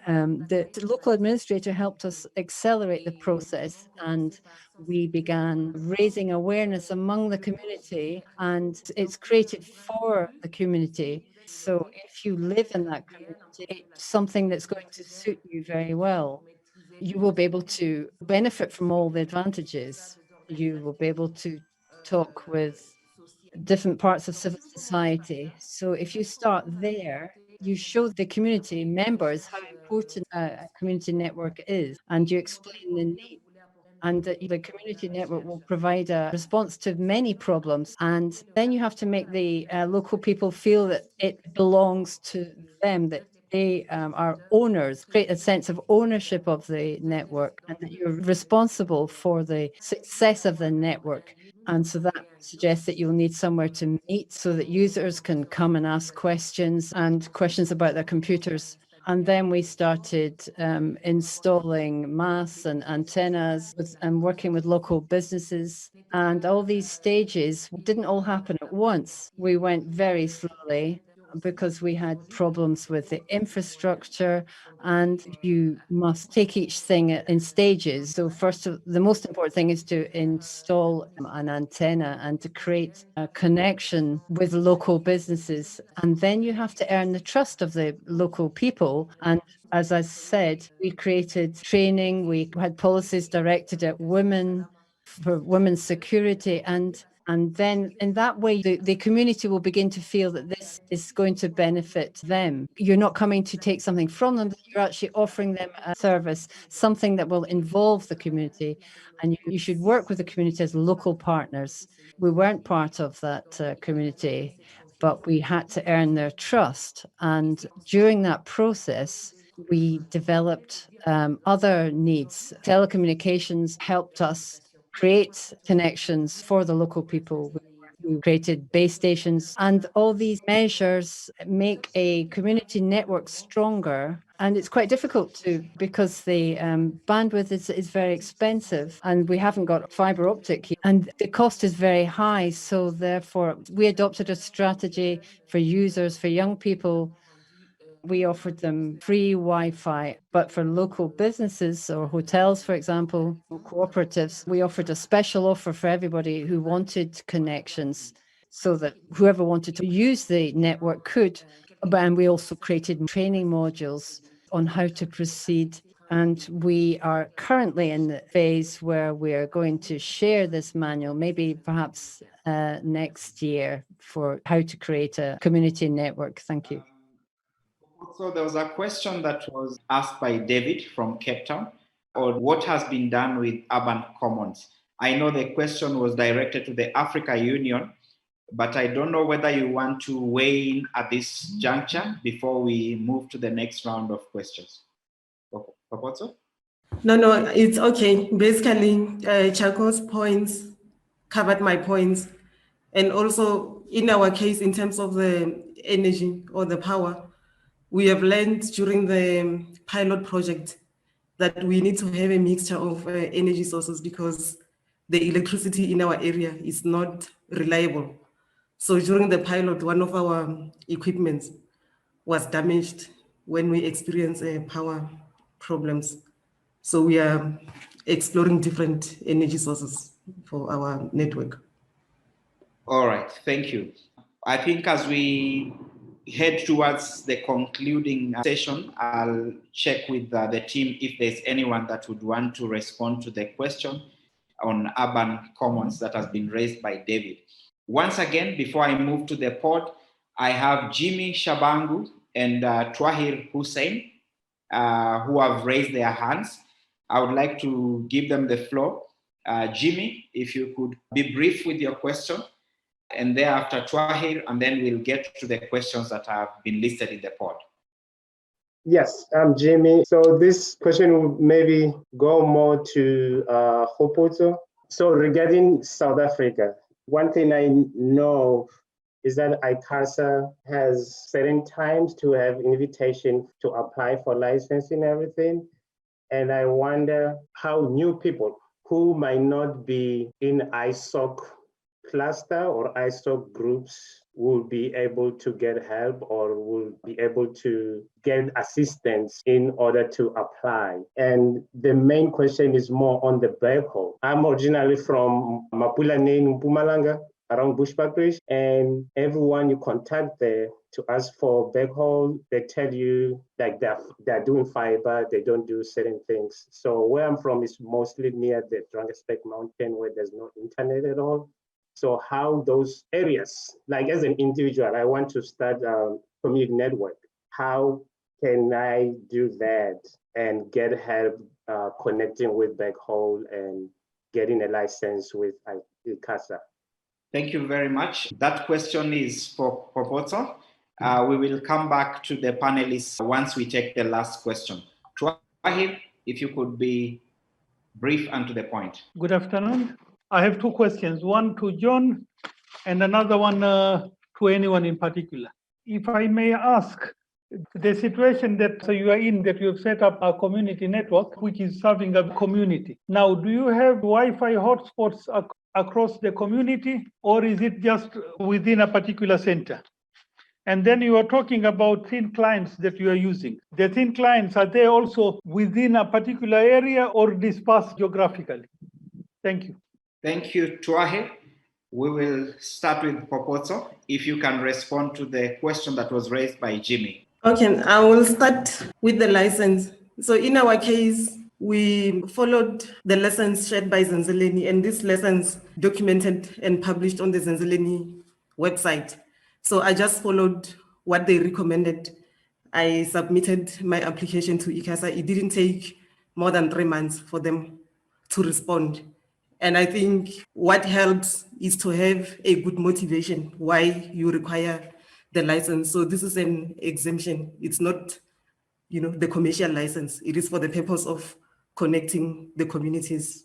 The local administrator helped us accelerate the process, and we began raising awareness among the community, and it's created for the community. So if you live in that community, it's something that's going to suit you very well. You will be able to benefit from all the advantages. You will be able to talk with different parts of civil society. So if you start there, you show the community members how important a community network is, and you explain the need. And the community network will provide a response to many problems. And then you have to make the local people feel that it belongs to them, that they are owners, create a sense of ownership of the network, and that you're responsible for the success of the network. And so that suggests that you'll need somewhere to meet so that users can come and ask questions and questions about their computers. And then we started installing masts and antennas and working with local businesses. And all these stages didn't all happen at once. We went very slowly because we had problems with the infrastructure, and you must take each thing in stages. So first, the most important thing is to install an antenna and to create a connection with local businesses. And then you have to earn the trust of the local people. And as I said, we created training, we had policies directed at women for women's security, and then in that way, the community will begin to feel that this is going to benefit them. You're not coming to take something from them, but you're actually offering them a service, something that will involve the community. And you should work with the community as local partners. We weren't part of that community, but we had to earn their trust. And during that process, we developed other needs. Telecommunications helped us create connections for the local people. We created base stations, and all these measures make a community network stronger. And it's quite difficult to, because the bandwidth is very expensive, and we haven't got fiber optic here, and the cost is very high. So therefore, we adopted a strategy for users, for young people. We offered them free Wi-Fi, but for local businesses or hotels, for example, or cooperatives, we offered a special offer for everybody who wanted connections, so that whoever wanted to use the network could. And we also created training modules on how to proceed. And we are currently in the phase where we are going to share this manual, maybe perhaps next year, for how to create a community network. Thank you. So there was a question that was asked by David from Cape Town, or what has been done with urban commons. I know the question was directed to the Africa Union, but I don't know whether you want to weigh in at this juncture before we move to the next round of questions. Kgopotso? No, it's okay. Basically, Chako's points covered my points. And also, in our case, in terms of the energy or the power, we have learned during the pilot project that we need to have a mixture of energy sources, because the electricity in our area is not reliable. So during the pilot, one of our equipment was damaged when we experienced power problems. So we are exploring different energy sources for our network. All right, thank you. I think as we head towards the concluding session, I'll check with the team if there's anyone that would want to respond to the question on urban commons that has been raised by David. Once again, before I move to the pod, I have Jimmy Shabangu and Twahir Hussein who have raised their hands. I would like to give them the floor. Jimmy, if you could be brief with your question, and thereafter Twahir, and then we'll get to the questions that have been listed in the pod. Yes, I'm Jimmy. So this question will maybe go more to Kgopotso. So regarding South Africa, one thing I know is that ICASA has certain times to have invitation to apply for license and everything. And I wonder how new people who might not be in ISOC cluster or ISOC groups will be able to get help or will be able to get assistance in order to apply. And the main question is more on the backhaul. I'm originally from Mapulane, Mpumalanga, around Bushbuckridge, and everyone you contact there to ask for backhaul, they tell you like they're doing fiber, they don't do certain things. So where I'm from is mostly near the Drakensberg Mountain where there's no internet at all. So how those areas, like as an individual, I want to start a community network. How can I do that and get help connecting with backhaul and getting a license with ICASA? Thank you very much. That question is for Kgopotso. We will come back to the panelists once we take the last question. Twahir, if you could be brief and to the point. Good afternoon. I have two questions, one to John and another one to anyone in particular. If I may ask, the situation that you are in, that you have set up a community network, which is serving a community. Now, do you have Wi-Fi hotspots across the community, or is it just within a particular center? And then you are talking about thin clients that you are using. The thin clients, are they also within a particular area or dispersed geographically? Thank you. Thank you, Twahir. We will start with Kgopotso, if you can respond to the question that was raised by Jimmy. Okay, I will start with the license. So in our case, we followed the lessons shared by Zenzeleni, and these lessons documented and published on the Zenzeleni website. So I just followed what they recommended. I submitted my application to ICASA. It didn't take more than 3 months for them to respond. And I think what helps is to have a good motivation why you require the license. So this is an exemption. It's not, the commercial license. It is for the purpose of connecting the communities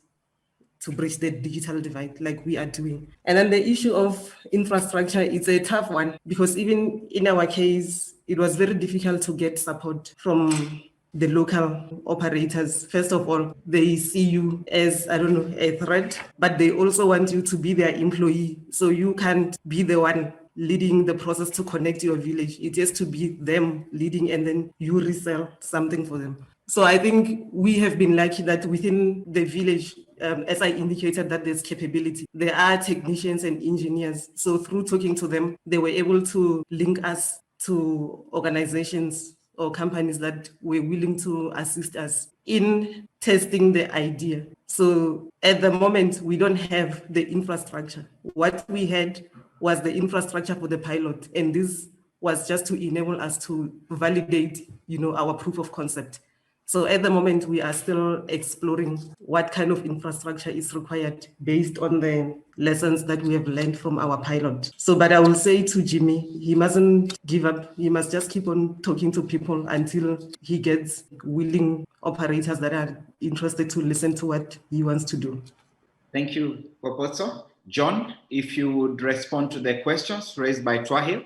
to bridge the digital divide like we are doing. And then the issue of infrastructure is a tough one because even in our case, it was very difficult to get support from the local operators. First of all, they see you as, I don't know, a threat, but they also want you to be their employee. So you can't be the one leading the process to connect your village. It has to be them leading and then you resell something for them. So I think we have been lucky that within the village, as I indicated, that there's capability. There are technicians and engineers. So through talking to them, they were able to link us to organizations or companies that were willing to assist us in testing the idea. So at the moment, we don't have the infrastructure. What we had was the infrastructure for the pilot, and this was just to enable us to validate, our proof of concept. So at the moment, we are still exploring what kind of infrastructure is required based on the lessons that we have learned from our pilot. So, but I will say to Jimmy, he mustn't give up. He must just keep on talking to people until he gets willing operators that are interested to listen to what he wants to do. Thank you, Kgopotso. John, if you would respond to the questions raised by Twahil.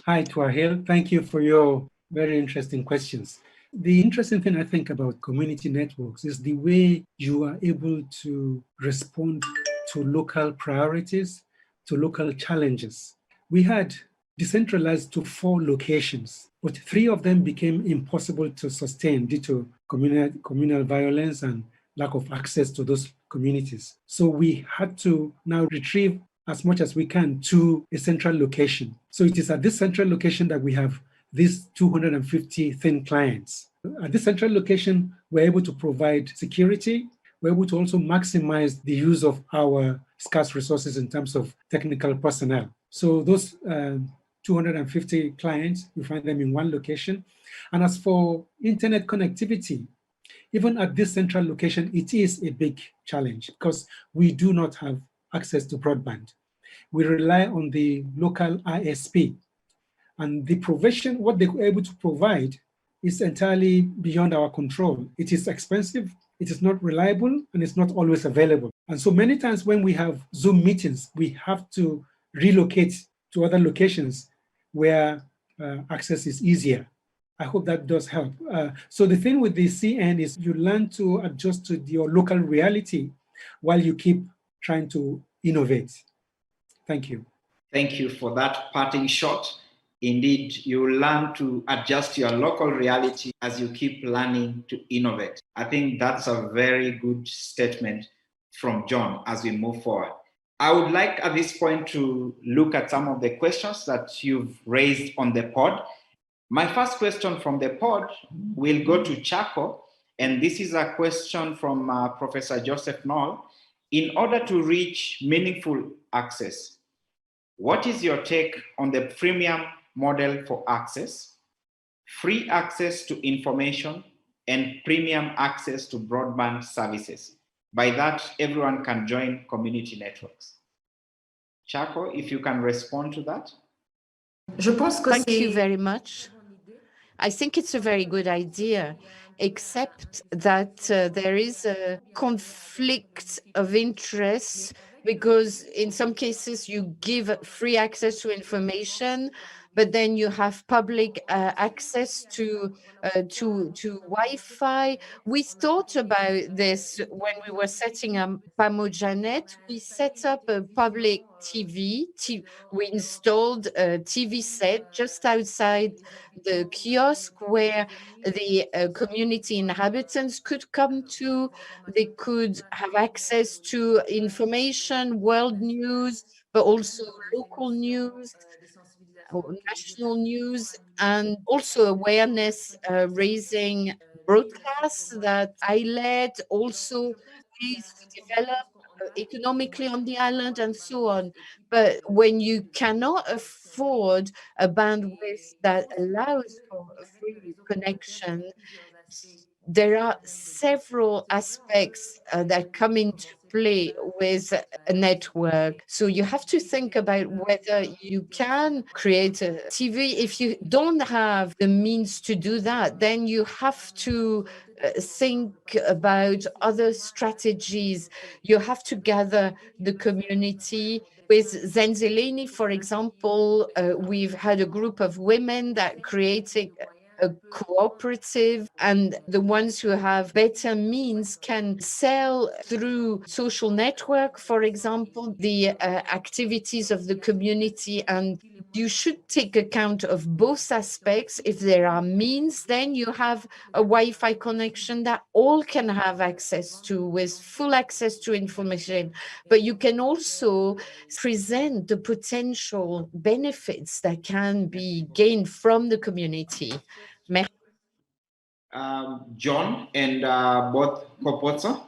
Hi, Twahil. Thank you for your very interesting questions. The interesting thing I think about community networks is the way you are able to respond to local priorities, to local challenges. We had decentralized to 4 locations, but 3 of them became impossible to sustain due to communal violence and lack of access to those communities. So we had to now retrieve as much as we can to a central location. So it is at this central location that we have these 250 thin clients. At this central location, we're able to provide security. We're able to also maximize the use of our scarce resources in terms of technical personnel. So those 250 clients, you find them in one location. And as for internet connectivity, even at this central location, it is a big challenge because we do not have access to broadband. We rely on the local ISP. And the provision, what they were able to provide is entirely beyond our control. It is expensive, it is not reliable, and it's not always available. And so many times when we have Zoom meetings, we have to relocate to other locations where access is easier. I hope that does help. So the thing with the CN is you learn to adjust to your local reality while you keep trying to innovate. Thank you. Thank you for that parting shot. Indeed, you learn to adjust your local reality as you keep learning to innovate. I think that's a very good statement from John as we move forward. I would like at this point to look at some of the questions that you've raised on the pod. My first question from the pod will go to Chako, and this is a question from Professor Joseph Knoll. In order to reach meaningful access, what is your take on the freemium model for access, free access to information, and premium access to broadband services? By that, everyone can join community networks. Chako, if you can respond to that. Thank you very much. I think it's a very good idea, except that there is a conflict of interest because in some cases you give free access to information, but then you have public access to Wi-Fi. We thought about this when we were setting up PamojaNet. We set up a public TV. We installed a TV set just outside the kiosk where the community inhabitants could come to. They could have access to information, world news, but also local news, national news, and also awareness raising broadcasts that I led, also ways to develop economically on the island and so on. But when you cannot afford a bandwidth that allows for a free connection, there are several aspects that come into play with a network. So you have to think about whether you can create a TV. If you don't have the means to do that, then you have to think about other strategies. You have to gather the community. With Zenzeleni, for example, we've had a group of women that created a cooperative, and the ones who have better means can sell through social network, for example, the activities of the community. And you should take account of both aspects. If there are means, then you have a Wi-Fi connection that all can have access to with full access to information. But you can also present the potential benefits that can be gained from the community. John and both Kgopotso,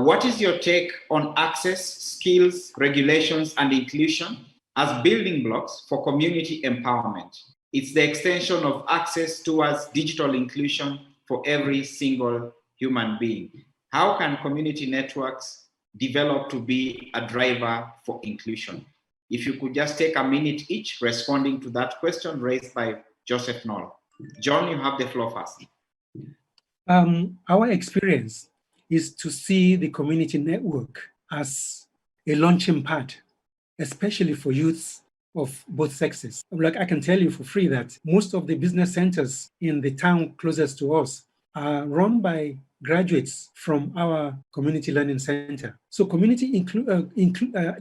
what is your take on access, skills, regulations, and inclusion as building blocks for community empowerment? It's the extension of access towards digital inclusion for every single human being. How can community networks develop to be a driver for inclusion? If you could just take a minute each responding to that question raised by Joseph Noll. John, you have the floor first. Our experience is to see the community network as a launching pad, especially for youths of both sexes. Like I can tell you for free that most of the business centers in the town closest to us are run by graduates from our community learning center. So community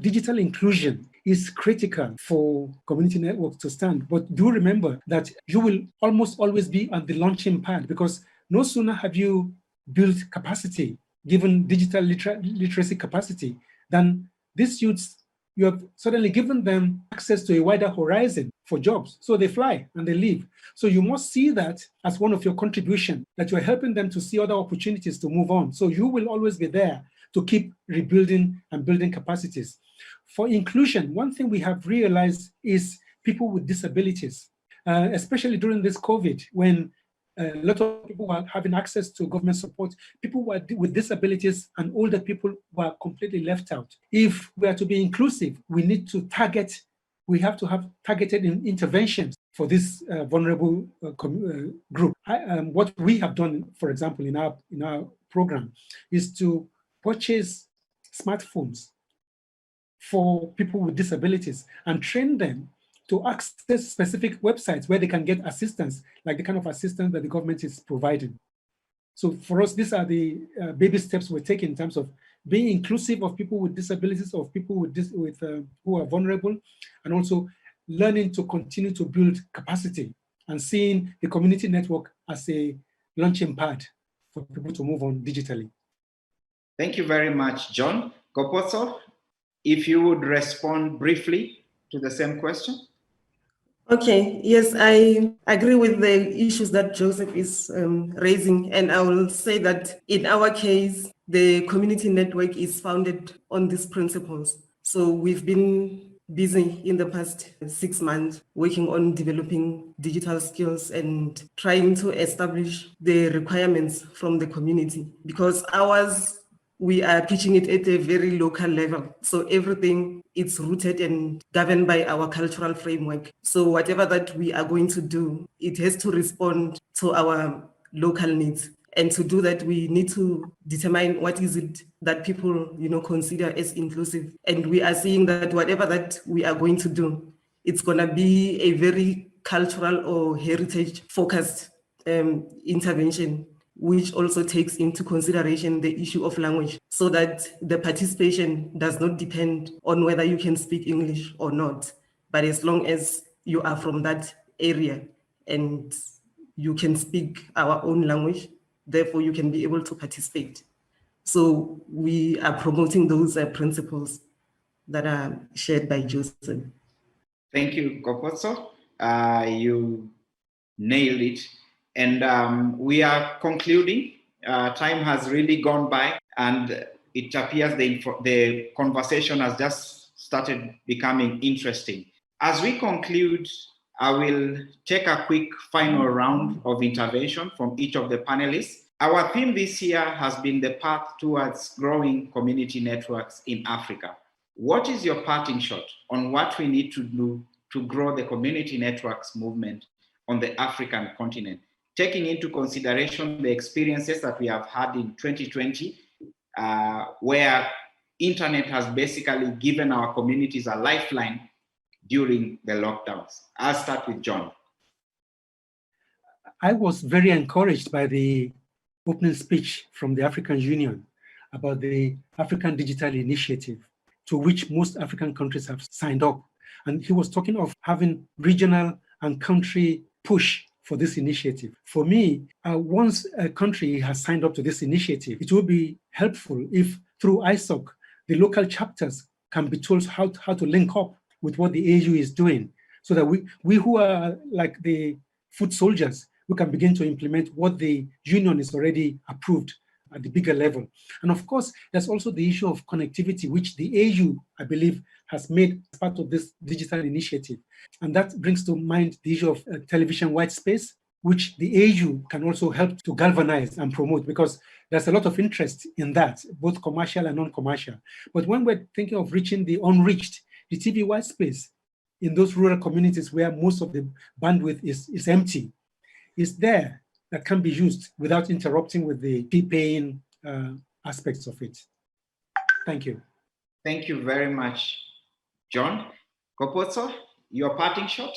digital inclusion is critical for community networks to stand. But do remember that you will almost always be on the launching pad, because no sooner have you built capacity, given digital literacy capacity, than these youths, you have suddenly given them access to a wider horizon for jobs. So they fly and they leave. So you must see that as one of your contributions, that you're helping them to see other opportunities to move on. So you will always be there to keep rebuilding and building capacities. For inclusion, one thing we have realized is people with disabilities, especially during this COVID, when a lot of people were having access to government support, people with disabilities and older people were completely left out. If we are to be inclusive, we need to target, we have to have targeted interventions for this vulnerable group. What we have done, for example, in our program, is to purchase smartphones for people with disabilities and train them to access specific websites where they can get assistance, like the kind of assistance that the government is providing. So for us, these are the baby steps we're taking in terms of being inclusive of people with disabilities, of people who are vulnerable, and also learning to continue to build capacity and seeing the community network as a launching pad for people to move on digitally. Thank you very much, John. Kgopotso, if you would respond briefly to the same question. Okay, yes, I agree with the issues that Joseph is raising. And I will say that in our case, the community network is founded on these principles. So we've been busy in the past 6 months working on developing digital skills and trying to establish the requirements from the community, because ours, we are pitching it at a very local level. So everything is rooted and governed by our cultural framework. So whatever that we are going to do, it has to respond to our local needs. And to do that, we need to determine what is it that people, consider as inclusive. And we are seeing that whatever that we are going to do, it's going to be a very cultural or heritage focused intervention, which also takes into consideration the issue of language, so that the participation does not depend on whether you can speak English or not, but as long as you are from that area and you can speak our own language, therefore you can be able to participate. So we are promoting those principles that are shared by Joseph. Thank you, Kgopotso. You nailed it. And we are concluding. Time has really gone by, and it appears the conversation has just started becoming interesting. As we conclude, I will take a quick final round of intervention from each of the panelists. Our theme this year has been the path towards growing community networks in Africa. What is your parting shot on what we need to do to grow the community networks movement on the African continent, taking into consideration the experiences that we have had in 2020, where internet has basically given our communities a lifeline during the lockdowns? I'll start with John. I was very encouraged by the opening speech from the African Union about the African Digital Initiative, to which most African countries have signed up. And he was talking of having regional and country push for this initiative. For me, once a country has signed up to this initiative, it will be helpful if through ISOC, the local chapters can be told how to link up with what the AU is doing, so that we who are like the foot soldiers, we can begin to implement what the union is already approved at the bigger level. And of course, there's also the issue of connectivity, which the AU, I believe, has made part of this digital initiative. And that brings to mind the issue of television white space, which the AU can also help to galvanize and promote, because there's a lot of interest in that, both commercial and non-commercial. But when we're thinking of reaching the unreached, the TV white space in those rural communities where most of the bandwidth is empty, is there that can be used without interrupting with the fee-paying aspects of it. Thank you. Thank you very much, John. Kgopotso, your parting shot?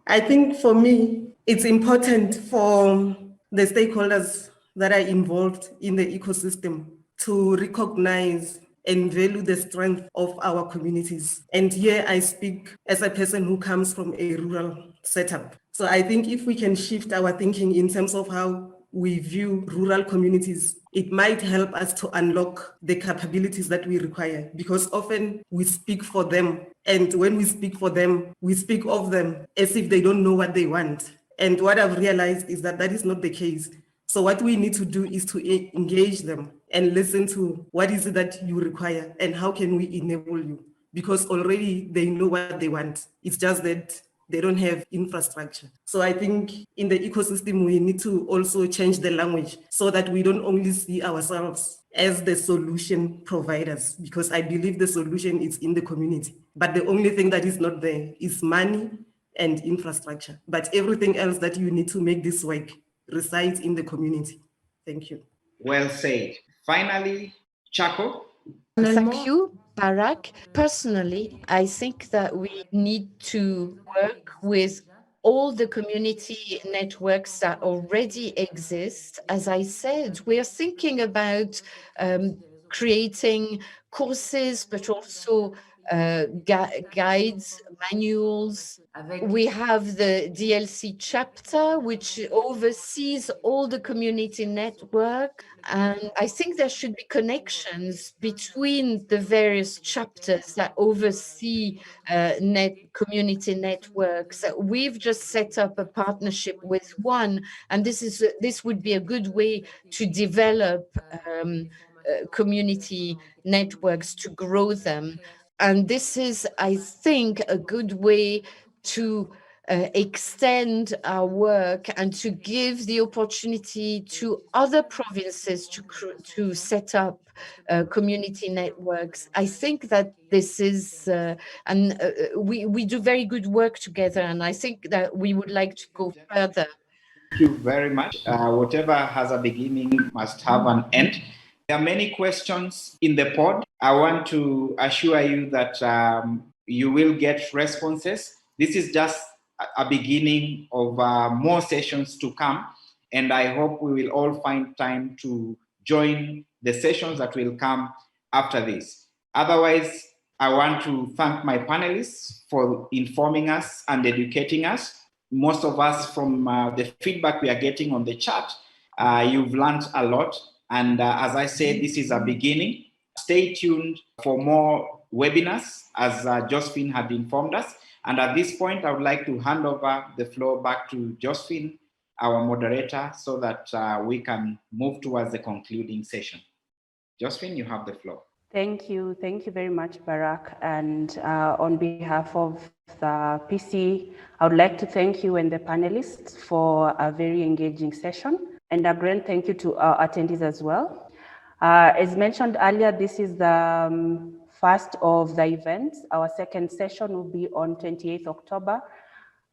I think for me, it's important for the stakeholders that are involved in the ecosystem to recognize and value the strength of our communities. And here I speak as a person who comes from a rural setup. So I think if we can shift our thinking in terms of how we view rural communities, it might help us to unlock the capabilities that we require, because often we speak for them. And when we speak for them, we speak of them as if they don't know what they want. And what I've realized is that that is not the case. So what we need to do is to engage them and listen to what is it that you require and how can we enable you? Because already they know what they want. It's just that they don't have infrastructure. So I think in the ecosystem, we need to also change the language so that we don't only see ourselves as the solution providers, because I believe the solution is in the community. But the only thing that is not there is money and infrastructure. But everything else that you need to make this work resides in the community. Thank you. Well said. Finally, Chako. Thank you, Barrack. Personally, I think that we need to work with all the community networks that already exist. As I said, we are thinking about creating courses, but also guides, manuals. We have the DLC chapter, which oversees all the community network. And I think there should be connections between the various chapters that oversee community networks. We've just set up a partnership with one, and this would be a good way to develop community networks, to grow them. And this is, I think, a good way to extend our work and to give the opportunity to other provinces to set up community networks. I think that this is, we do very good work together, and I think that we would like to go further. Thank you very much. Whatever has a beginning must have an end. There are many questions in the pod. I want to assure you that you will get responses. This is just a beginning of more sessions to come. And I hope we will all find time to join the sessions that will come after this. Otherwise, I want to thank my panelists for informing us and educating us. Most of us, from the feedback we are getting on the chat, you've learned a lot. And as I said, this is a beginning. Stay tuned for more webinars, as Josephine had informed us. And at this point, I would like to hand over the floor back to Josephine, our moderator, so that we can move towards the concluding session. Josephine, you have the floor. Thank you very much, Barrack. And on behalf of the PC, I would like to thank you and the panelists for a very engaging session. And a great thank you to our attendees as well. As mentioned earlier, this is the first of the events. Our second session will be on 28th October.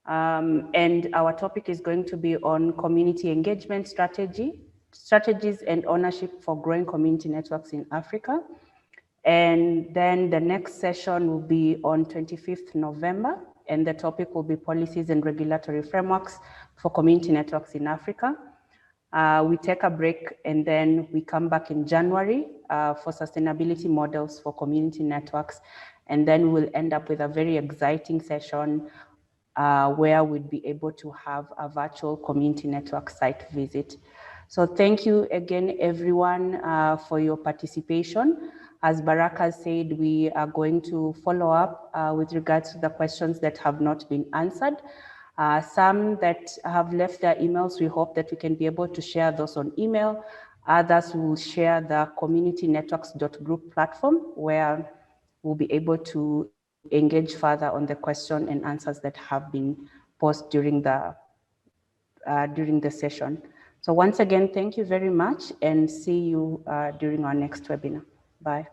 And our topic is going to be on community engagement strategies and ownership for growing community networks in Africa. And then the next session will be on 25th November, and the topic will be policies and regulatory frameworks for community networks in Africa. We take a break and then we come back in January for sustainability models for community networks. And then we'll end up with a very exciting session where we'd be able to have a virtual community network site visit. So thank you again, everyone, for your participation. As Barrack has said, we are going to follow up with regards to the questions that have not been answered. Some that have left their emails, we hope that we can be able to share those on email. Others will share the communitynetworks.group platform where we'll be able to engage further on the question and answers that have been posed during the session. So once again, thank you very much and see you during our next webinar. Bye.